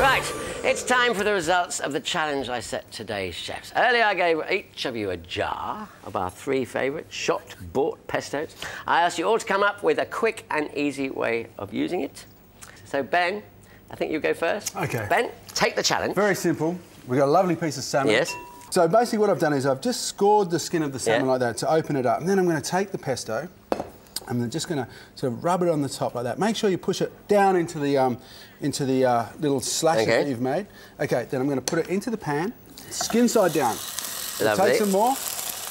Right, it's time for the results of the challenge I set today's chefs. Earlier, I gave each of you a jar of our 3 favourite shop-bought pestos. I asked you all to come up with a quick and easy way of using it. So, Ben, I think you go first. OK. Ben, take the challenge. Very simple. We've got a lovely piece of salmon. Yes. So basically what I've done is I've just scored the skin of the salmon like that to open it up. And then I'm going to take the pesto. I'm just going to sort of rub it on the top like that. Make sure you push it down into the little slashes that you've made. OK, then I'm going to put it into the pan, skin side down. Lovely. Take some more,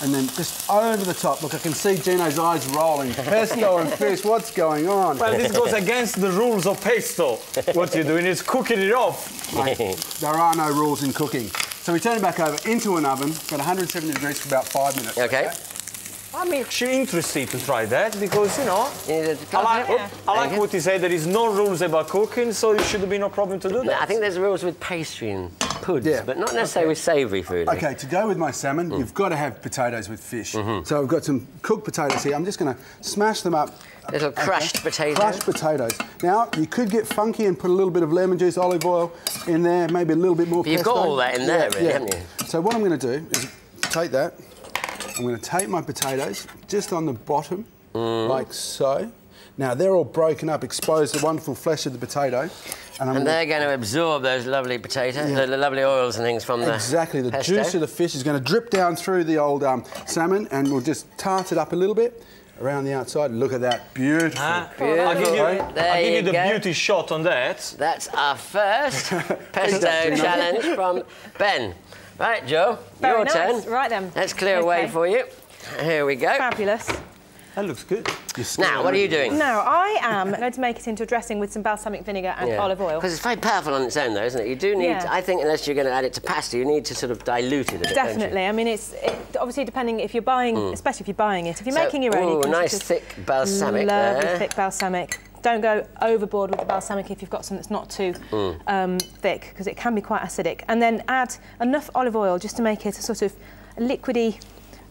and then just over the top. Look, I can see Gino's eyes rolling. Pesto and fish, what's going on? Well, this goes against the rules of pesto. What you're doing is cooking it off. Mate, there are no rules in cooking. So we turn it back over into an oven, got 170 degrees for about 5 minutes. OK. I'm actually interested to try that because, you know, I like what you say. There is no rules about cooking, so there should be no problem to do that. I think there's rules with pastry and puds, but not necessarily with savoury food. OK, to go with my salmon, you've got to have potatoes with fish. So I've got some cooked potatoes here. I'm just going to smash them up. Little crushed potatoes. Crushed potatoes. Now, you could get funky and put a little bit of lemon juice, olive oil in there, maybe a little bit more pesto. You've got all that in there, really, haven't you? So what I'm going to do is take that. I'm going to take my potatoes just on the bottom, like so. Now, they're all broken up, exposed the wonderful flesh of the potato. And they're going to absorb those lovely potatoes, the lovely oils and things from the Exactly. The pesto. juice of the fish is going to drip down through the old salmon, and we'll just tart it up a little bit around the outside. Look at that. Beautiful. Beautiful. I'll give you the beauty shot on that. That's our first pesto challenge from Ben. Right, Joe, your turn. Right then. Let's clear a way for you. Here we go. Fabulous. That looks good. Now, what are you doing? Now, I am going to make it into a dressing with some balsamic vinegar and olive oil. Because it's very powerful on its own, though, isn't it? You do need, I think, unless you're going to add it to pasta, you need to sort of dilute it a bit, Definitely. I mean, it's obviously depending if you're buying, especially if you're buying it. If you're making your own, you can nice thick balsamic lovely thick balsamic. Don't go overboard with the balsamic if you've got something that's not too thick, because it can be quite acidic. And then add enough olive oil just to make it a sort of liquidy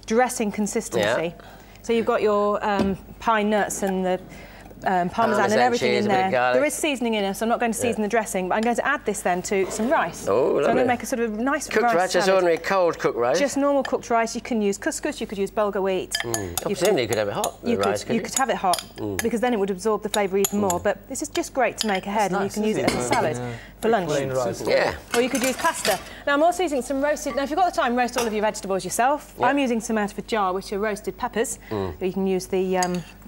dressing consistency. Yeah. So you've got your pine nuts and the parmesan and everything in there. There is seasoning in it, so I'm not going to season the dressing, but I'm going to add this then to some rice. Oh, lovely. So I'm going to make a sort of nice cooked rice, just ordinary cold cooked rice? Just normal cooked rice. You can use couscous, you could use bulgur wheat. Presumably you could have it hot, you could have it hot, because then it would absorb the flavour even more. But this is just great to make ahead, and you can use it as a salad for lunch. Yeah. Or you could use pasta. Now, I'm also using some roasted... Now, if you've got the time, roast all of your vegetables yourself. I'm using some out of a jar, which are roasted peppers. But you can use the...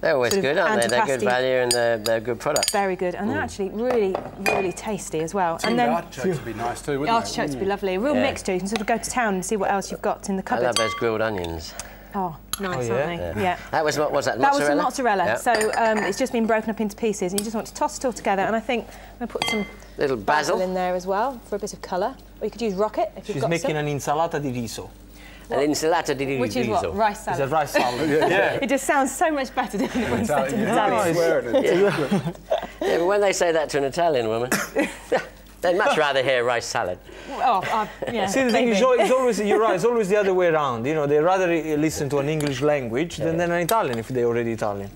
they're always good, aren't they? They're good value and they're good product. Very good, and they're actually really, really tasty as well. And then artichokes would be nice too, wouldn't they? Artichokes would be lovely. A real mixture. You can sort of go to town and see what else you've got in the cupboard. I love those grilled onions. Oh, nice, aren't they? Yeah. That was, what was that, mozzarella? That was some mozzarella. Yeah. So it's just been broken up into pieces, and you just want to toss it all together. And I think I'm going to put some little basil in there as well for a bit of colour. Or you could use rocket if you've got some. She's making an insalata di riso. An insalata di riso. Which is what? Rice salad. It's a rice salad. It just sounds so much better, doesn't it, when said in Italian? Yeah, but when they say that to an Italian woman, they'd much rather hear rice salad. Oh, yeah. See, the thing is, it's always, you're right, it's always the other way around. You know, they rather listen to an English language than an Italian if they're already Italian.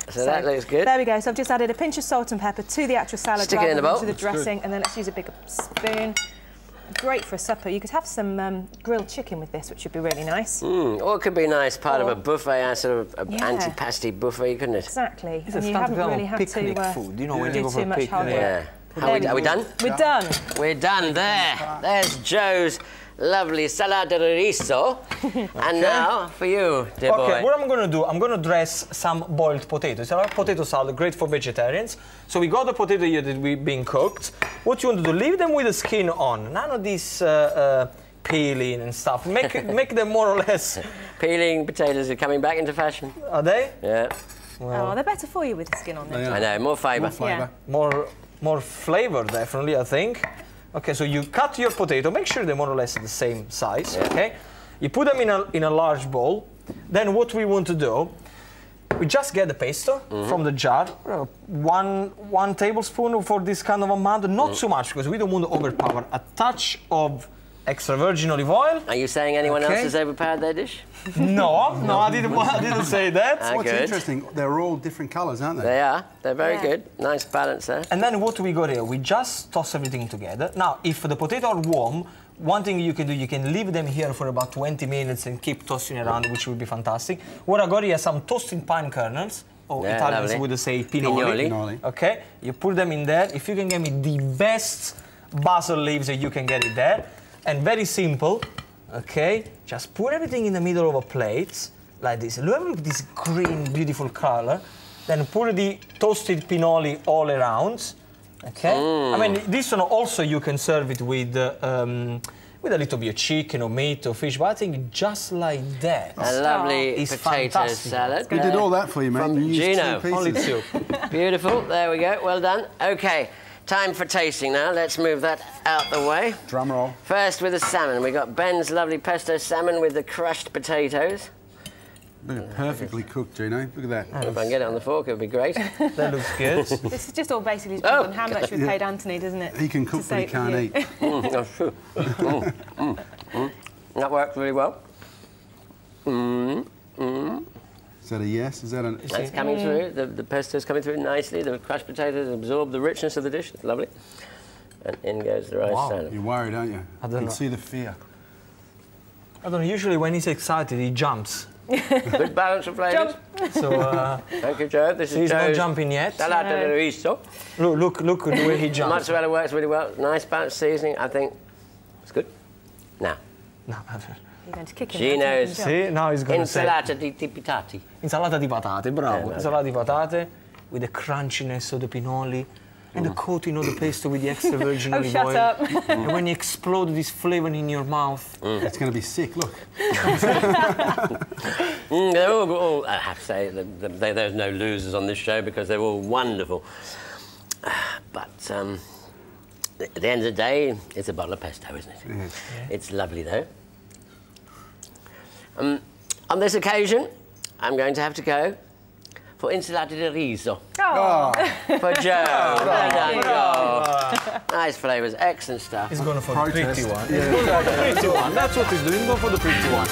So that looks good. There we go. So I've just added a pinch of salt and pepper to the actual salad. Stick it in the bowl. To the dressing, and then let's use a bigger spoon. Great for a supper. You could have some grilled chicken with this, which would be really nice. Or it could be nice, part of a buffet, sort of anti-pasty buffet, couldn't it? Exactly. It's a haven't really had to food, you know, when you do go for too much hard work. Yeah. Are we done? We're done. We're done there. There's Joe's lovely salad de riso. And now for you, dear boy. Okay, what I'm going to do, I'm going to dress some boiled potatoes. It's a potato salad, great for vegetarians. So we got the potato here that we've been cooked. What you want to do, leave them with the skin on. None of this peeling and stuff. Make them more or less... Peeling potatoes are coming back into fashion. Are they? Yeah. Well, they're better for you with the skin on them. I know, more fibre. More fibre. Yeah. More flavour, definitely, I think. Okay, so you cut your potato, make sure they're more or less the same size, okay? You put them in a large bowl. Then what we want to do, we just get the pesto from the jar, one tablespoon for this kind of amount, not too much, because we don't want to overpower. A touch of extra virgin olive oil. Are you saying anyone else has overpowered their dish? No, I didn't say that. What's good. interesting, they're all different colours, aren't they? They are. They're very good. Nice balance there. And then what we got here, we just toss everything together. Now, if the potatoes are warm, one thing you can do, you can leave them here for about 20 minutes and keep tossing around, which would be fantastic. What I got here, some toasted pine kernels. Or Italians would say pinoli. Okay, you put them in there. If you can get me the best basil leaves that you can get it there. And very simple, okay? Just put everything in the middle of a plate, like this. Look at this green, beautiful color. Then put the toasted pinoli all around, okay? I mean, this one also you can serve it with a little bit of chicken or meat or fish, but I think just like that. A lovely potato salad. We did all that for you, mate. From You used Gino. 2 Only pieces. 2. Beautiful. There we go. Well done. OK, time for tasting now. Let's move that out the way. Drum roll. First with the salmon. We've got Ben's lovely pesto salmon with the crushed potatoes. Look at perfectly cooked, Gino. Look at that. If I can get it on the fork, it would be great. That looks good. This is just all basically depends on how much we've paid Anthony, doesn't it? He can cook, but he can't eat. That's true. That works really well. Is that a yes? Is that a... That's coming through. The pesto's coming through nicely. The crushed potatoes absorb the richness of the dish. It's lovely. And in goes the rice salad. You're worried, aren't you? I don't You can know. see the fear. I don't know, usually when he's excited, he jumps. Good balance of flavours. So, Thank you, Joe. This is he's not Joe's jumping yet. salata de riso. Look at the way he jumps. Mozzarella works really well. Nice balanced seasoning. I think it's good. Now, No, You're going to kick him. Gino's see, now he's going to say... insalata di tipitati. Insalata di patate, bravo. Insalata di patate with the crunchiness of the pinoli and the coating of the pesto with the extra virgin olive shut oil. up. And when you explode this flavour in your mouth. It's going to be sick, look. They're all, I have to say, there's no losers on this show because they're all wonderful. But at the end of the day, it's a bottle of pesto, isn't it? Yes. It's lovely, though. On this occasion, I'm going to have to go for insalata di riso. Oh. For Joe. Well done, Joe. Nice flavours, excellent stuff. He's going for the Protest. pretty one. Yeah. He's going for the pretty one. That's what he's doing. Go for the pretty one.